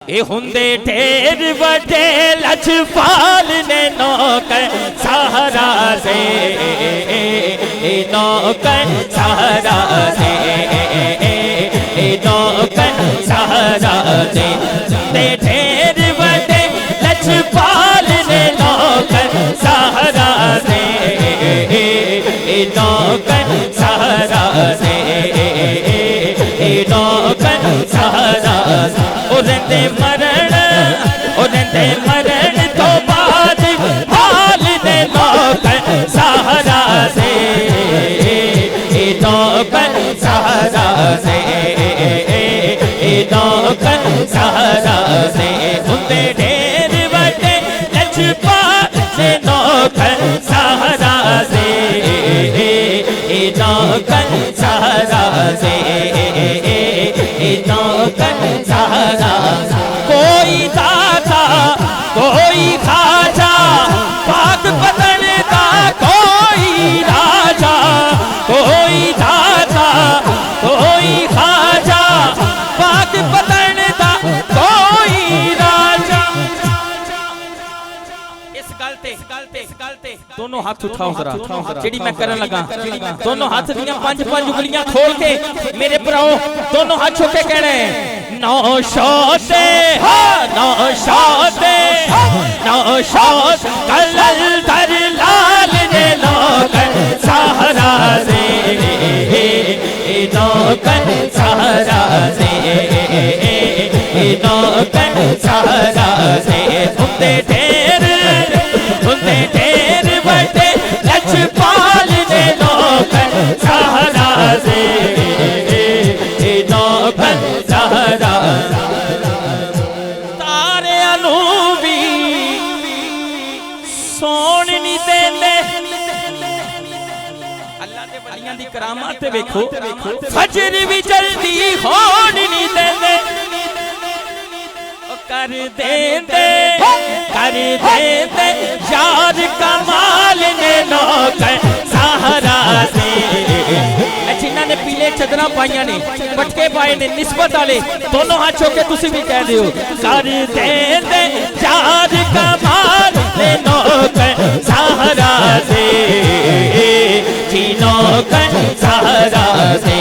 ए हुंदे ढेर बड़े लजपाल ने नौकर सहरा से, नौकर सहरा से, नौकर सहरा से, ढेर बड़े लजपाल ने नौकर सहरा से, नौकर सहरा से, नौकर सहरा से। उरंदे मरण तो बाद हाल ने नौकर सहरा से, नौकर सहरा से, नौकर सहरा से। उनके ढेर बड़े लजपाल ने नौकर सहरा से, नौकर सहरा से, नौकर सहरा। कोई दाता कोई खाजा पाक पतन का कोई राजा, कोई दाता कोई खाजा पाक पतन का कोई राजा। इस गलते दोनों हाथ उठाओ जरा, जेडी मैं करन लगा। दोनों हाथ दियां पंज उंगलियां खोल के मेरे भराओ दोनों हाथ छोके कह रहे हैं नौशौते, नौशौते, नौशौत कलल दर लाल ने नौकर सहरा से, नौकर सहरा से, नौकर सहरा से। उनके ढेर बड़े लजपाल ने नौकर सहरा से, नौकर सहरा। तारे अनूबी सोन नहीं देंदे, अल्लाह दे वलियां दी करामात वेखो। फजर भी जल्दी होन नहीं देंदे, कर देंदे यार कमाल ने नौकर सहरा से। जिन्हां ने पीले चदरा पाइया ने पटके पाए ने निस्बत वाले दोनों हाथ छोके तुसी भी कह दियो कर देंदे यार कमाल ने नौकर सहरा से, जी नौकर सहरा से,